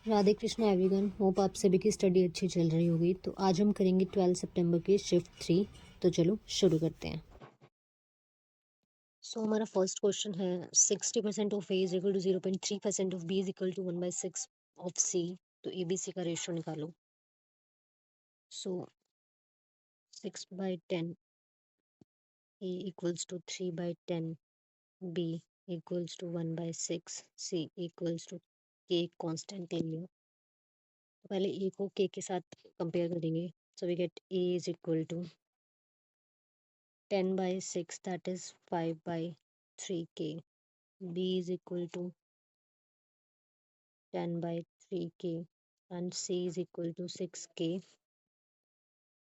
Radhe Krishna everyone, hope आप सभी की स्टडी अच्छी चल रही होगी। तो आज हम करेंगे 12 सितंबर की शिफ्ट 3। तो चलो शुरू करते हैं। हमारा फर्स्ट क्वेश्चन है 60% of A is equal to 0.3% of B is equal to 1/6 of C. तो ए बी सी का रेशियो निकालो। 6/10 A equals to 3/10 B equals to 1/6 C equals to K constant ले लिया। तो पहले ए को के साथ कंपेयर करेंगे। So we get A is equal to 10/6, that is 5/3k. B is equal to 10/3k and C is equal to 6k.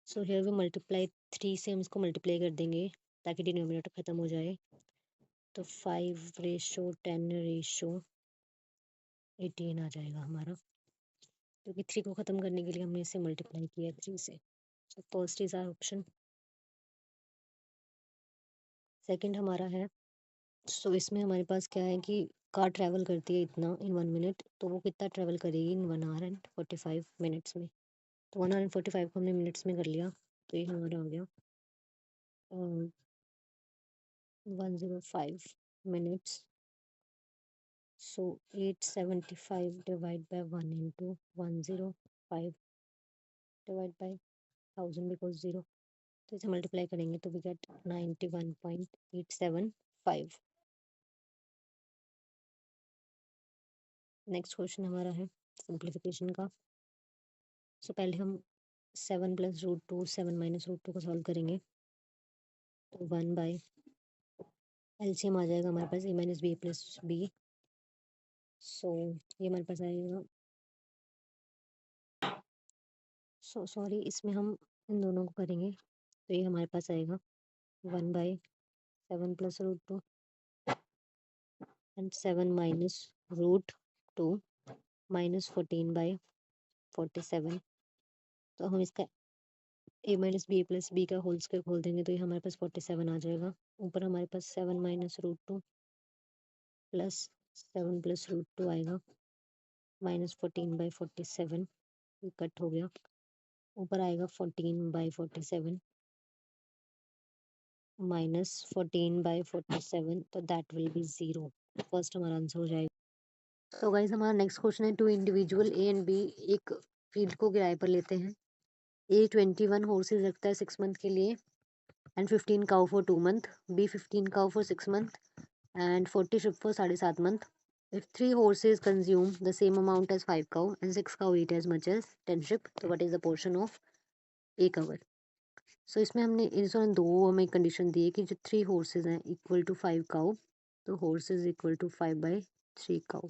So here we multiply 3 से हम इसको मल्टीप्लाई कर देंगे ताकि डिनोमिनेटर ख़त्म हो जाए। तो 5:10:18 आ जाएगा हमारा, क्योंकि 3 को ख़त्म करने के लिए हमने इसे मल्टीप्लाई किया 3 से। तो first is our option. Second हमारा है, इसमें हमारे पास क्या है कि कार ट्रैवल करती है इतना इन 1 मिनट, तो वो कितना ट्रैवल करेगी इन 1 आवर एंड 45 मिनट्स में। तो 1 आवर एंड 45 को हमने मिनट्स में कर लिया, तो ये हमारा हो गया 105 minutes. 875 divide by 1 into 105 divide by 1000 because 0। तो इसे मल्टीप्लाई करेंगे तो वी गेट 91.875। नेक्स्ट क्वेश्चन हमारा है सिंप्लीफिकेशन का। पहले हम 7 + √2 7 - √2 को सॉल्व करेंगे। तो 1 बाय एलसीएम आ जाएगा हमारे पास a - b + b। ये हमारे पास आएगा। सॉरी, इसमें हम इन दोनों को करेंगे तो ये हमारे पास आएगा 1/7 + √2 एंड 7 - √2 -14/47। तो हम इसका a - b + b का होल स्क्वायर खोल देंगे तो ये हमारे पास 47 आ जाएगा। ऊपर हमारे पास 7 - √2 प्लस 7 + √2 आएगा -14/47। ये कट हो गया। ऊपर आएगा 14/47 -14/47, तो दैट विल बी 0। फर्स्ट हमारा आंसर हो जाएगा। तो गाइस हमारा नेक्स्ट क्वेश्चन है, 2 इंडिविजुअल ए एंड बी एक फील्ड को किराए पर लेते हैं। ए 21 हॉर्सेज रखता है 6 मंथ के लिए and 15 cow for 2 month. B 15 cow for 6 month and 40 sheep for 7.5 month. If 3 horses consume the same amount as 5 cow and 6 cow eat as much as 10 sheep, so what is the portion of A cover? इसमें हमने इन्होंने दो हमें condition दी है कि जो 3 horses हैं equal to 5 cow, तो horses equal to 5/3 cow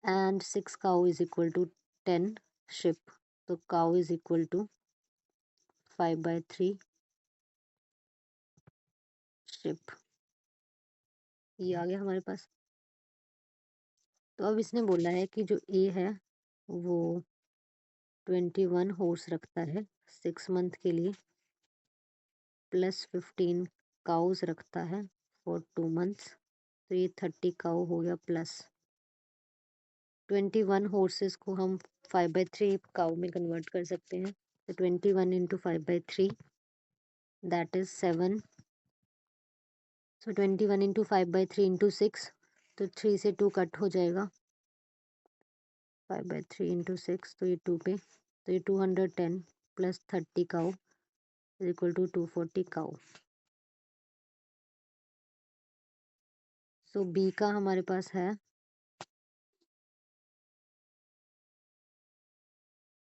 and 6 cow is equal to 10 sheep, तो cow is equal to 5/3 sheep। ये आ गया हमारे पास। तो अब इसने बोला है कि जो ए है वो 21 हॉर्स रखता है 6 मंथ के लिए प्लस 15 काउज रखता है फॉर 2 मंथ्स। तो ये 30 काउ हो गया प्लस 21 हॉर्सेस को हम 5/3 काउ में कन्वर्ट कर सकते हैं। तो 21 into 5/3 that is 7। 21 into 5/3 into 6, तो 3 से 2 कट हो जाएगा। 5/3 इंटू 6, तो ये 2 पे, तो ये 210 plus 30 cow is equal to 240 cow. B का हमारे पास है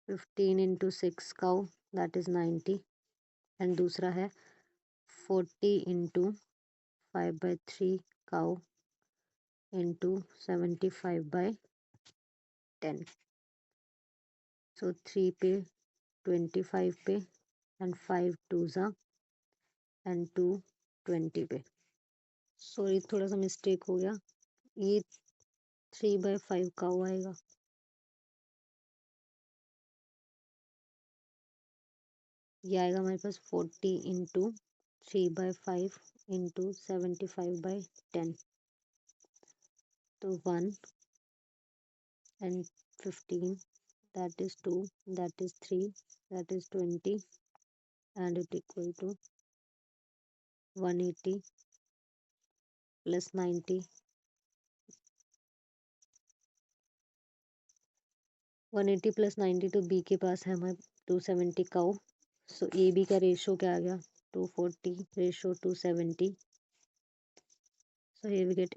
15 into 6 cow that is 90 and दूसरा है 40 इंटू 5/3 काउ इंटू 75/10। 3 पे 25 पे एंड 5 2 ज़ा एंड 2 20 पे। सॉरी, थोड़ा सा मिस्टेक हो गया, ये 3/5 काउ आएगा। ये आएगा हमारे पास 40 इंटू 3/5 इंटू 75/10, तो 1 and 15, that is 2, that is 3, that is 20, and it equal to 180 plus 90. 180 plus 90 तो बी के पास है हमारे 270 काउ. सो ए बी का रेशो क्या आ गया 240 ratio 270. So here we get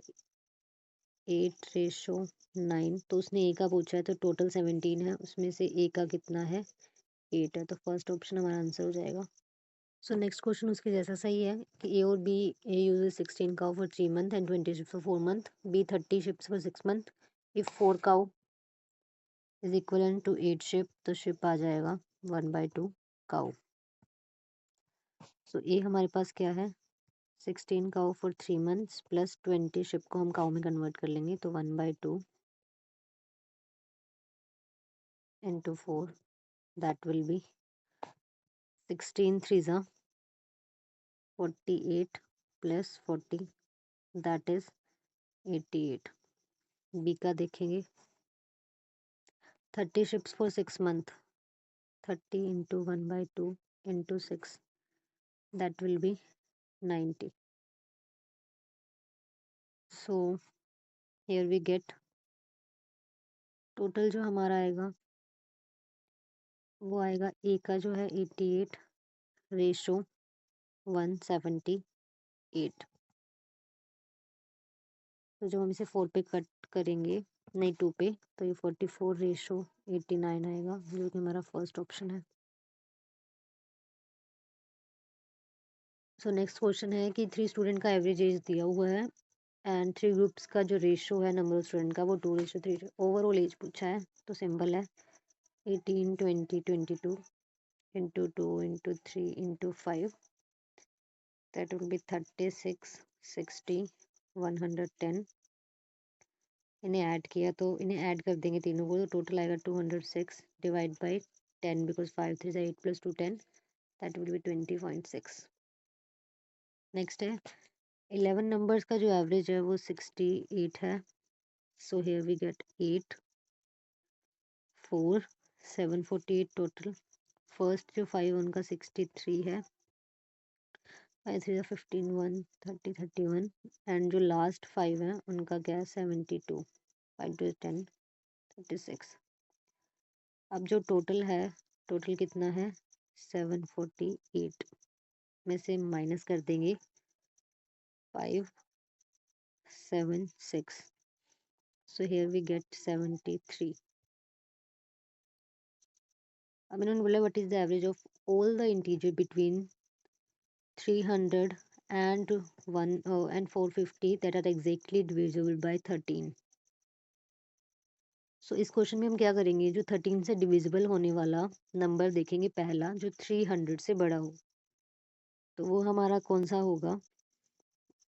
8 ratio 9. तो उसने ए का पूछा है तो टोटल 17 है, उसमें से ए का कितना है 8 है, तो फर्स्ट ऑप्शन हमारा आंसर हो जाएगा. सो नेक्स्ट क्वेश्चन उसके जैसा सही है कि ए और B, A uses 16 cow for 3 month and 20 sheeps for 4 month, B 30 sheeps for 6 month. If 4 cow is equal to 8 sheep, तो शिप आ जाएगा 1/2 काउ. सो ए हमारे पास क्या है 16 cow for 3 months plus 20 ship को हम काउ में कन्वर्ट कर लेंगे, तो 1/2 into 4, that will be 16 3s are 48 plus 40, that is 88. B का देखेंगे 30 ships for 6 month, 30 into 1/2 into 6, that will be 90. So here we get total जो हमारा आएगा वो आएगा ए का जो है 88 रेशो 178. तो जब हम इसे 4 पे कट करेंगे, नहीं 2 पे, तो ये 44 रेशो 89 आएगा, जो कि हमारा फर्स्ट ऑप्शन है. सो नेक्स्ट क्वेश्चन है कि 3 स्टूडेंट का एवरेज एज दिया हुआ है एंड 3 ग्रुप्स का जो रेशो है नंबर ऑफ स्टूडेंट का वो 2:3. ओवरऑल एज पूछा है तो सिंपल है 18 20 22 into 2 into 3 into 5, that will be 36 60 110. इन्हें ऐड किया तो इन्हें ऐड कर देंगे तीनों को, तो टोटल आएगा 206 divide by 10, because 5 3 8 plus 2 10, that will B 20.6. Next है 11 नंबर्स का जो एवरेज है वो 68 है. So here we get 8 4 748 total. First जो 5 उनका 63 है, 5 3 15 1 30 31, एंड जो लास्ट 5 है उनका क्या है 72, 5 2 10 36. अब जो टोटल है, टोटल कितना है 748 में से माइनस कर देंगे 576. So here we get 73. अब इन्होंने बोला what is the average of all the integer between 300 and 1 and 450 that are exactly divisible by 13. सो इस क्वेश्चन में हम क्या करेंगे, जो 13 से डिविजिबल होने वाला नंबर देखेंगे पहला जो 300 से बड़ा हो, तो वो हमारा कौन सा होगा,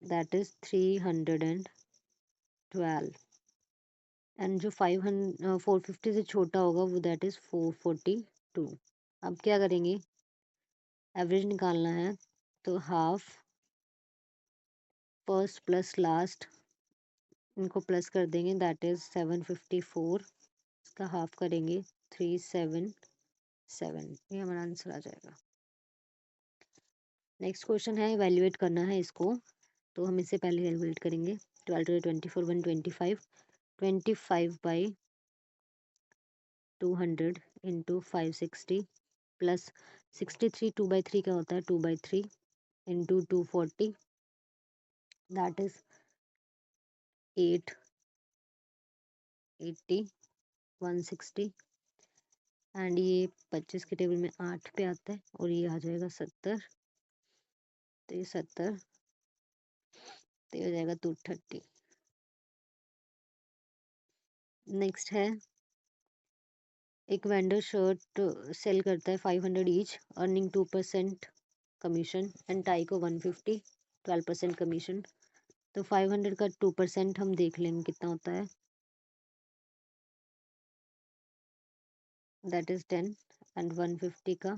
दैट इज 312. एंड जो 450 से छोटा होगा वो दैट इज 442. अब क्या करेंगे, एवरेज निकालना है, तो हाफ फर्स्ट प्लस लास्ट इनको प्लस कर देंगे, दैट इज 754. इसका हाफ करेंगे 377. ये हमारा आंसर आ जाएगा. नेक्स्ट क्वेश्चन है इवेल्युएट करना है इसको, तो हम इससे पहले कैलकुलेट करेंगे. 12 24 125 25/200 इंटू 560 प्लस 63 2/3 क्या होता है 2/3 इंटू 240, दैट इज 8 80 160. एंड ये 25 के टेबल में 8 पे आता है और ये आ जाएगा 70, तो ये 70, तो ये हो जाएगा 230. नेक्स्ट है एक वेंडर शर्ट सेल करता है 500 each, earning 2% commission, and tie को 150 12% कमीशन. तो 500 का 2% हम देख लेंगे कितना होता है, दैट इज 10, एंड 150 का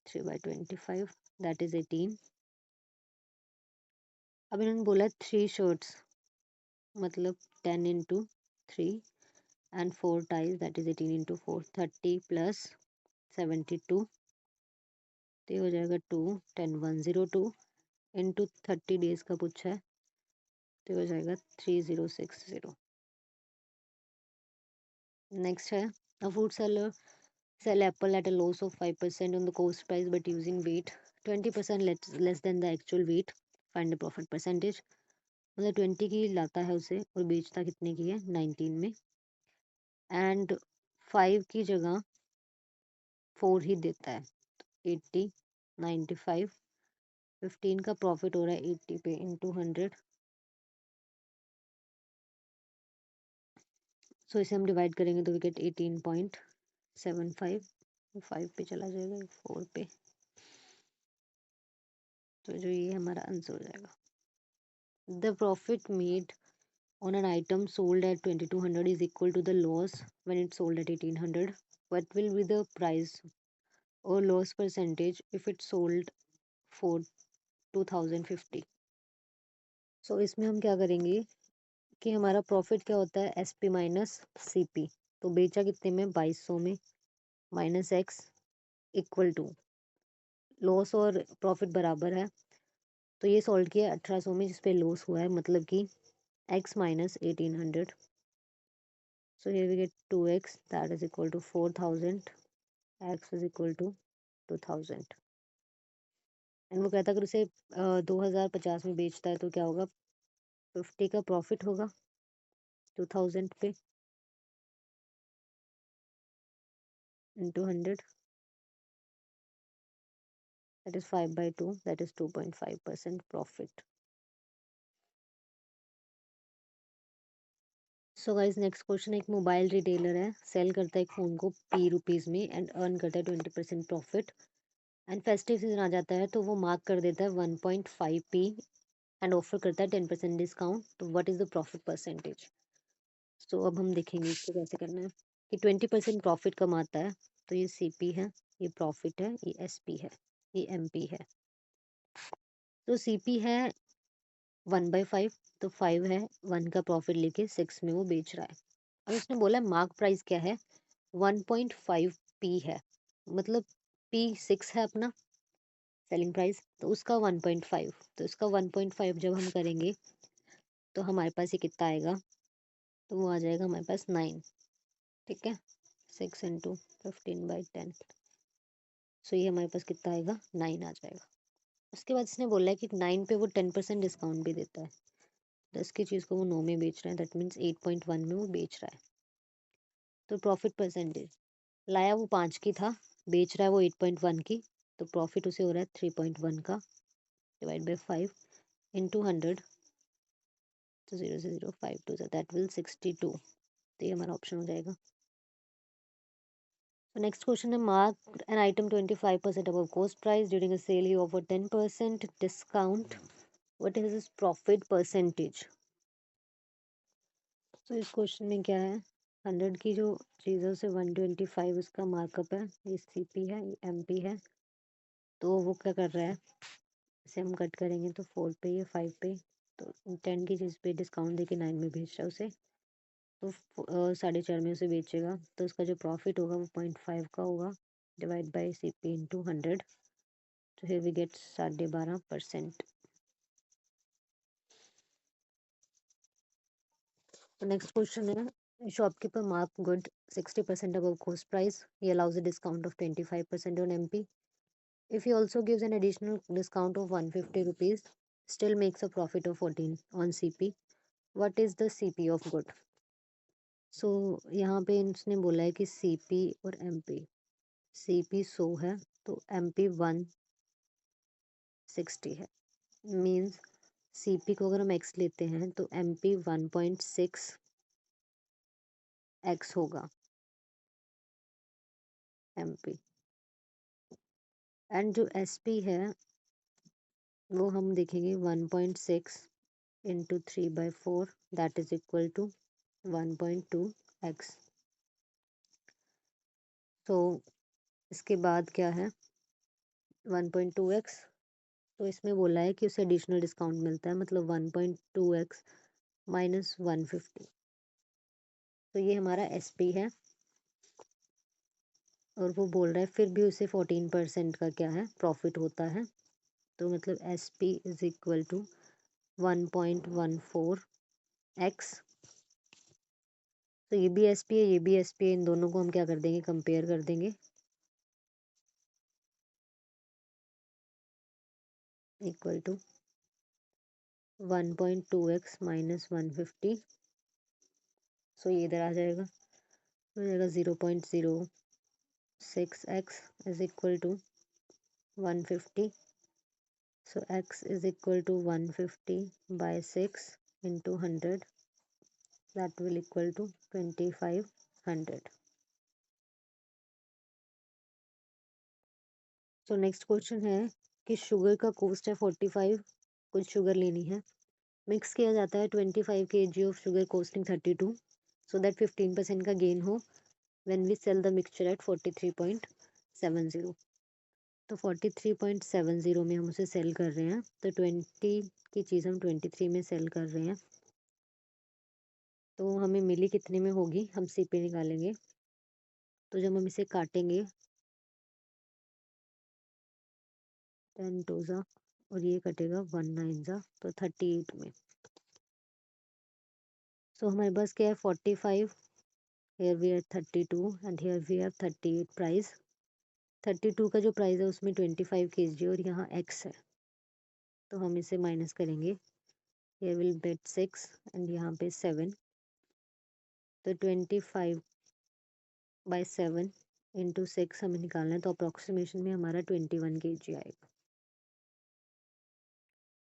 3/25, दैट इज 18. अब इन्होंने बोला 3 शर्ट्स, मतलब 10 into 3, and 4 times, that is 18 into 4, 30 plus 72, तो ये हो जाएगा 2 10 102 इंटू 30 डेज का पूछा है, तो ये हो जाएगा 3060। नेक्स्ट है, अ food seller sell apple at a loss of 5% on the cost price but using weight 20% less than the actual weight. Find the profit percentage. मतलब 20 की लाता है उसे और बेचता कितने की है 19 में, एंड 5 की जगह 4 ही देता है, 80 95, 15 का प्रॉफिट हो रहा है 80 पे इंटू 100, सो इसे हम डिवाइड करेंगे तो वी गेट 18.75, 5 पे चला जाएगा 4 पे, तो जो ये हमारा आंसर हो जाएगा। The profit made on an item sold at 2200 is equal to the loss when it's sold at 1800. What will be the price or loss percentage if it's sold for 2050? So इसमें हम क्या करेंगे कि हमारा profit क्या होता है S P minus C P, तो बेचा कितने में 2200 में, minus X equal to loss और प्रॉफिट बराबर है, तो ये सॉल्व किया 1800 में जिसपे लॉस हुआ है, मतलब कि x minus 1800, so here we get 2x that is equal to 4000, x is equal to 2000, and वो कहता है अगर उसे 2050 में बेचता है तो क्या होगा, 50 का प्रॉफिट होगा 2000 पे into 100, that is 5/2, that is 2.5% profit. So guys next question, एक मोबाइल रिटेलर है, सेल करता है एक फ़ोन को ₹P में एंड अर्न करता है 20% प्रॉफिट, एंड फेस्टिव सीजन आ जाता है तो वो मार्क कर देता है 1.5p एंड ऑफर करता है 10% डिस्काउंट, तो what is the profit percentage. So अब हम देखेंगे इसको कैसे करना है कि 20% प्रॉफिट कमाता है, तो ये सीपी है, ये प्रॉफिट है, ये एसपी है, ये एमपी है। तो सीपी है 1/5, तो 5 है, 1 का प्रॉफिट लेके 6 में वो बेच रहा है। अब इसने बोला मार्क प्राइस क्या है, 1.5p है, मतलब पी 6 है अपना सेलिंग प्राइस, तो उसका 1.5, तो इसका 1.5 जब हम करेंगे तो हमारे पास ये कितना आएगा, तो वो आ जाएगा हमारे पास 9, ठीक है, 6 इंटू 15/10, सो ये हमारे पास कितना आएगा 9 आ जाएगा। उसके बाद इसने बोला है कि 9 पे वो 10% डिस्काउंट भी देता है, 10 की चीज़ को वो 9 में बेच रहा है, दैट मीन्स 8.1 में वो बेच रहा है। तो प्रॉफिट परसेंटेज, लाया वो 5 की था, बेच रहा है वो 8.1 की, तो प्रॉफिट उसे हो रहा है 3.1 का, डिवाइड बाई 5 इंटू 100, तो 0 से 0 5 टू दैट विल 62, तो ये हमारा ऑप्शन हो जाएगा। So next question है, mark an item 25% above cost price during a sale he offered 10% discount, what is his profit percentage। तो इस क्वेश्चन में क्या है, 100 की जो चीज़ है उसे 125 उसका मार्कअप है, ये सीपी है, ये एमपी है, तो वो क्या कर रहा है, इसे हम कट करेंगे तो 4 पे, ये 5 पे, तो 10 की चीज़ पे डिस्काउंट देके 9 में बेच रहा है उसे, तो 4.5 में उसे बेचेगा, तो उसका जो प्रॉफिट होगा वो 0.5 का होगा, divide by C P into 100, तो here we get 12.5%। Next question है, shopkeeper mark good 60% above cost price, he allows a discount of 25% on MP, if he also gives an additional discount of 150 rupees, still makes a profit of 14 on CP, what is the CP of good। सो यहाँ पे इसने बोला है कि CP और MP, CP 100 है तो MP 160 है, मीन्स CP को अगर हम x लेते हैं तो MP 1.6x होगा MP, एंड जो SP है वो हम देखेंगे 1.6 into 3/4, that is equal to 1.2x। तो इसके बाद क्या है 1.2x, तो इसमें बोला है कि उसे एडिशनल डिस्काउंट मिलता है, मतलब 1.2x माइनस 150, तो ये हमारा SP है और वो बोल रहा है फिर भी उसे 14% का क्या है प्रॉफिट होता है। तो मतलब SP is equal to 1.14x। तो ये भी SP है, ये भी SP है, इन दोनों को हम क्या कर देंगे, कंपेयर कर देंगे। Equal to 1.2x minus 150। सो ये इधर आ जाएगा, हो जाएगा 0.06x is equal to 150। So x is equal to 150 by 6 into 100, that will equal to 2500। तो नेक्स्ट क्वेश्चन है कि शुगर का कॉस्ट है 45, कुछ शुगर लेनी है। मिक्स किया जाता है 25 kg of sugar costing 32, so that 15% का गेन हो when we sell the mixture at 43.70। तो 43.70 में हम उसे सेल कर रहे हैं, तो 20 की चीज़ हम 23 में सेल कर रहे हैं। तो हमें मिली कितने में होगी, हम CP निकालेंगे। तो जब हम इसे काटेंगे 10 टू ज़ा और ये कटेगा 1 9 ज़ा, तो 38 में। सो हमारे पास क्या है 45, here we are 32 and here we have 38 price. 32 का जो प्राइस है उसमें 25 kg और यहाँ x है, तो हम इसे माइनस करेंगे। here will be 6 and यहाँ पे 7, तो 25 बाई 7 इंटू 6 हमें निकालना है, तो अप्रोक्सीमेशन में हमारा 21 kg आएगा।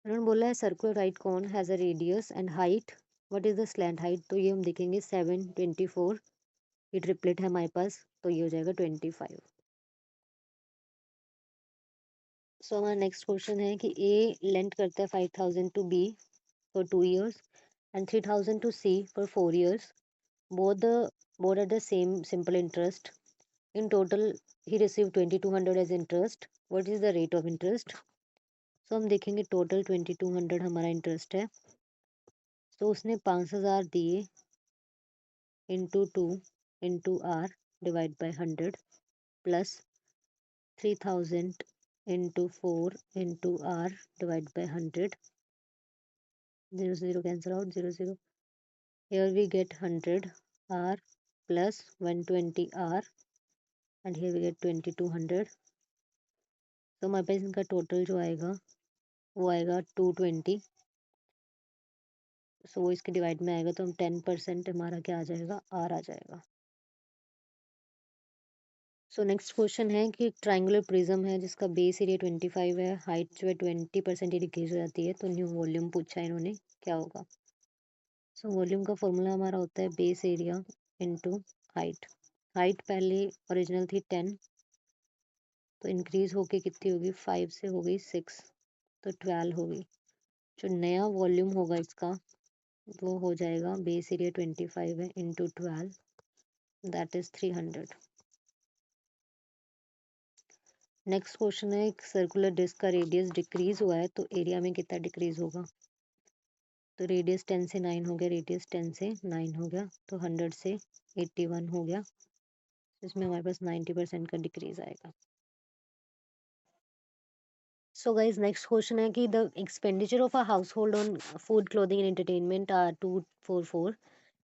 उन्होंने बोला है circular right cone has a radius and height, what is the slant height. तो ये हम देखेंगे 7 24, ये ट्रिपलेट है हमारे पास, तो ये हो जाएगा 25। सो हमारा नेक्स्ट क्वेश्चन है कि A लेंट करता है 5000 to B for 2 years and 3000 to C for 4 years. Both the both at the same simple interest. In total, he received 2200 as interest. What is the rate of interest? So हम देखेंगे total 2200 हमारा interest है। तो उसने 5000 दिए into 2 into R divide by 100 plus 3000 into 4 into R divide by 100, 0 0 cancel out, 0 0। Here we get 100 R plus 120 R and here we get 2200। तो हमारे पास इनका टोटल जो आएगा वो आएगा 220। सो वो इसके डिवाइड में आएगा, तो हम 10% हमारा क्या आ जाएगा, R आ जाएगा। सो नेक्स्ट क्वेश्चन है कि ट्राइंगुलर प्रिज्म है जिसका बेस एरिया 25 है, हाइट जो है 20% ही डिक्रीज हो जाती है, तो न्यू वॉल्यूम पूछा है इन्होंने, क्या होगा। सो वॉल्यूम का फॉर्मूला हमारा होता है base area into height. Height पहले ओरिजिनल थी 10, तो इंक्रीज होके कितनी होगी, 5 से हो गई 6, तो 12 होगी। जो नया वॉल्यूम होगा इसका वो हो जाएगा, बेस एरिया 25 है into 12, that is 300। Next question है एक सर्कुलर डिस्क का रेडियस डिक्रीज हुआ है तो एरिया में कितना डिक्रीज होगा। तो रेडियस 10 से 9 हो गया, रेडियस 10 से 9 हो गया, तो 100 से 81 हो गया, इसमें हमारे पास 90% का डिक्रीज आएगा। सो गाइज नेक्स्ट क्वेश्चन है कि the expenditure of a household on food clothing and entertainment are 244।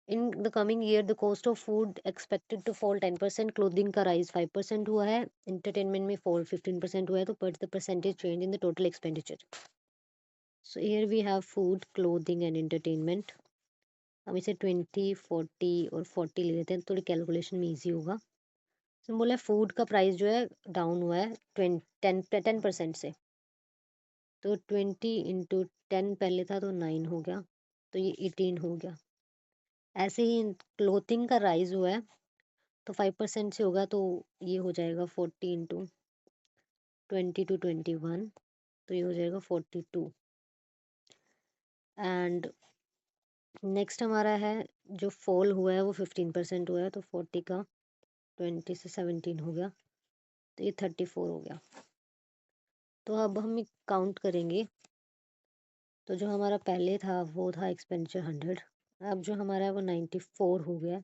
In the coming year the cost of food expected to fall 10%, clothing का राइज 5% हुआ है, एंटरटेनमेंट में fall 15% हुआ है, तो but the percentage change in the total expenditure. So here we have food clothing and entertainment. हम इसे 20 40 और 40 ले लेते हैं, थोड़ी कैलकुलेशन में ईजी होगा। तो बोला फूड का प्राइस जो है डाउन हुआ है 10% से, तो 20 इंटू 10 पहले था तो 9 हो गया, तो ये 18 हो गया। ऐसे ही क्लोथिंग का राइज हुआ है तो 5% से होगा, तो ये हो जाएगा 40 इंटू 20 टू 21, तो ये हो जाएगा 42। एंड नेक्स्ट हमारा है जो फॉल हुआ है वो 15% हुआ है, तो 40 का 20 से 17 हो गया, तो ये 34 हो गया। तो अब हम काउंट करेंगे, तो जो हमारा पहले था वो था एक्सपेंडिचर 100, अब जो हमारा है वो 94 हो गया,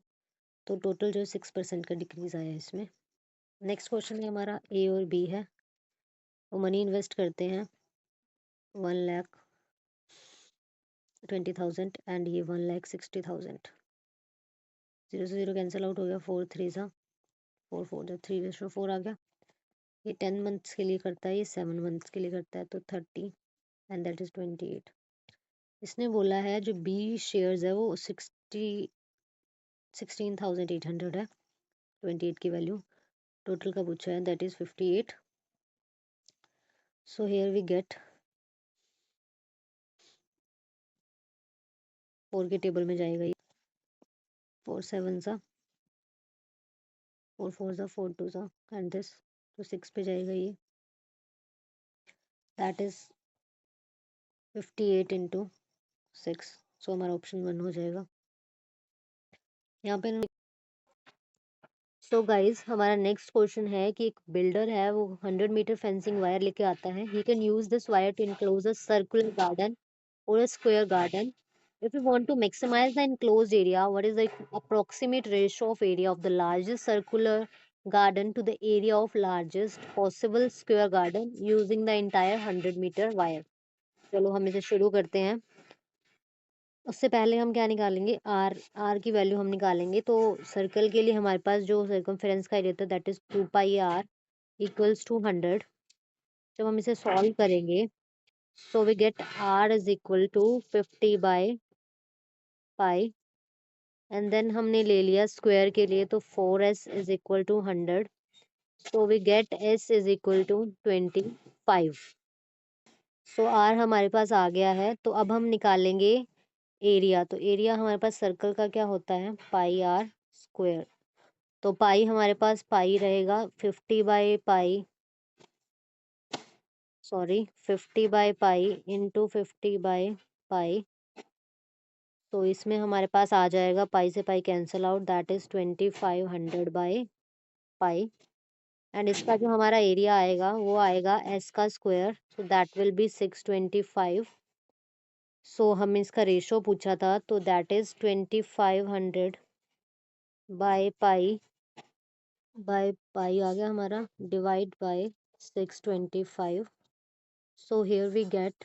तो टोटल जो 6% का डिक्रीज आया इसमें। नेक्स्ट क्वेश्चन है हमारा ए और बी है। वो मनी इन्वेस्ट करते हैं 1,20,000 एंड ये 1,60,000। 0 से 0 कैंसिल आउट हो गया, 4 3 सा 4 4 जब 3:4 आ गया। ये 10 मंथ्स के लिए करता है, ये 7 मंथ्स के लिए करता है, तो 30 एंड दैट इज 28। इसने बोला है जो बी शेयर्स है वो 16,800 है, 28 की वैल्यू। टोटल का पूछा है that is 58। So here we get 4 के टेबल में जाएगा ये, 4 7 सा 4 4 सा 4 2 सा एंड दिस, तो 6 पे जाएगा ये, दैट इज 58 इंटू 6। सो हमारा ऑप्शन 1 हो जाएगा यहाँ पे। सो गाइज हमारा नेक्स्ट क्वेश्चन है कि एक बिल्डर है, वो 100 मीटर फेंसिंग वायर लेके आता है। He can use this wire to enclose a circular garden और a square garden. If we want to maximize the enclosed area, what is the approximate ratio of area of the largest circular garden to the area of largest possible square garden using the entire 100-meter wire? चलो हम इसे शुरू करते हैं। उससे पहले हम क्या निकालेंगे, आर। आर की वैल्यू हम निकालेंगे। तो सर्कल के लिए हमारे पास जो सर्कमफेरेंस का एरिया था that is 2πr equals to 100। जब हम इसे सॉल्व करेंगे so we get R is equal to 50/पाई एंड देन हमने ले लिया स्क्वायर के लिए तो 4s is equal to 100। So we get s is equal to 25। So R हमारे पास आ गया है। तो अब हम निकालेंगे एरिया। तो एरिया हमारे पास सर्कल का क्या होता है, πr²। तो पाई हमारे पास पाई रहेगा 50/पाई इंटू 50/पाई। तो इसमें हमारे पास आ जाएगा, पाई से pi cancel out, that is 2500/पाई। एंड इसका जो हमारा एरिया आएगा वो आएगा एस का स्क्वायर, so that will be 625। So हमें इसका रेशो पूछा था तो दैट इज 2500/पाई आ गया हमारा, divide by 625। So here we get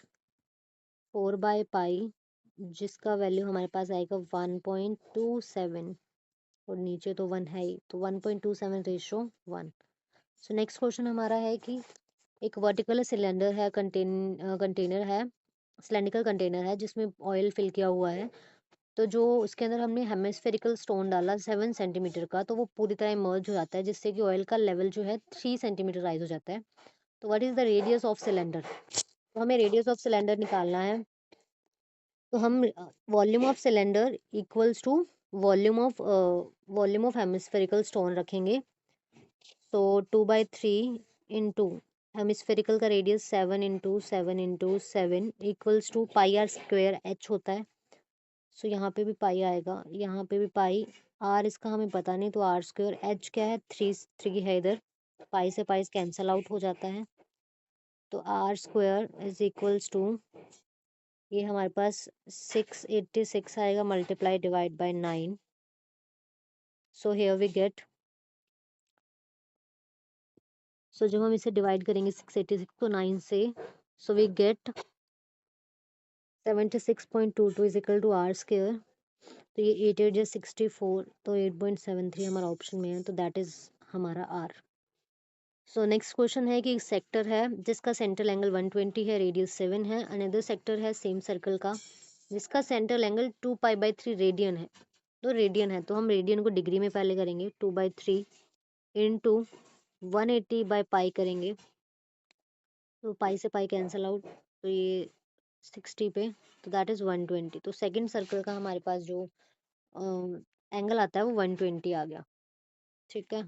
4/पाई जिसका वैल्यू हमारे पास आएगा 1.27 और नीचे तो 1 है ही, तो 1.27 रेशो 1। सो नेक्स्ट क्वेश्चन हमारा है कि एक वर्टिकल सिलेंडर है, कंटेनर है, सिलेंड्रिकल कंटेनर है जिसमें ऑयल फिल किया हुआ है। तो जो उसके अंदर हमने हेमिस्फेरिकल स्टोन डाला 7 सेंटीमीटर का, तो वो पूरी तरह इमर्ज हो जाता है जिससे कि ऑयल का लेवल जो है 3 सेंटीमीटर राइज हो जाता है। तो what is the radius of cylinder? तो हमें रेडियस ऑफ सिलेंडर निकालना है। तो हम volume of cylinder equals to volume of hemispherical stone रखेंगे। तो 2/3 इंटू हेमिस्फेरिकल का radius 7 into 7 into 7 equals to πr² h होता है। सो यहाँ पे भी पाई आएगा, यहाँ पे भी पाई। आर इसका हमें पता नहीं, तो r²। h क्या है, 3 है इधर, पाई से पाई कैंसल आउट हो जाता है। तो r² इज इक्वल्स टू, ये हमारे पास 686 आएगा, multiply divide by 9। So here we get, so जब हम इसे डिवाइड करेंगे 686 को 9 से, so we get 76.22 is equal to r²। तो ये 8 8 64, तो 8.73 हमारा ऑप्शन में है, तो दैट इज हमारा आर। सो नेक्स्ट क्वेश्चन है कि एक सेक्टर है जिसका सेंट्रल एंगल 120 है, रेडियस 7 है। अनदर सेक्टर है सेम सर्कल का जिसका सेंट्रल एंगल 2π/3 रेडियन है। तो रेडियन है तो हम रेडियन को डिग्री में पहले करेंगे, 2/3 इंटू 180/पाई करेंगे। तो पाई से पाई कैंसल आउट, तो ये 60 पे, तो दैट इज 120। तो सेकंड सर्कल का हमारे पास जो एंगल आता है वो 120 आ गया। ठीक है।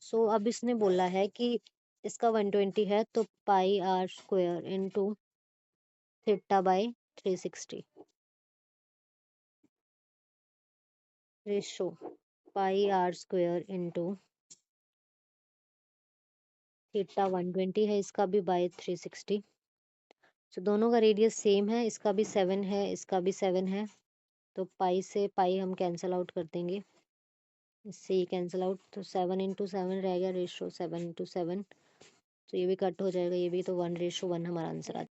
सो अब इसने बोला है कि इसका 120 है तो πr² into θ/360 ratio πr² into theta 120 है, इसका भी बाय 360। सो दोनों का रेडियस सेम है, इसका भी 7 है, इसका भी 7 है। तो पाई से पाई हम कैंसल आउट कर देंगे, इससे ये कैंसिल आउट, तो 7 × 7 रह गया रेशो, 7 × 7, तो ये भी कट हो जाएगा, ये भी, तो 1:1 हमारा आंसर आ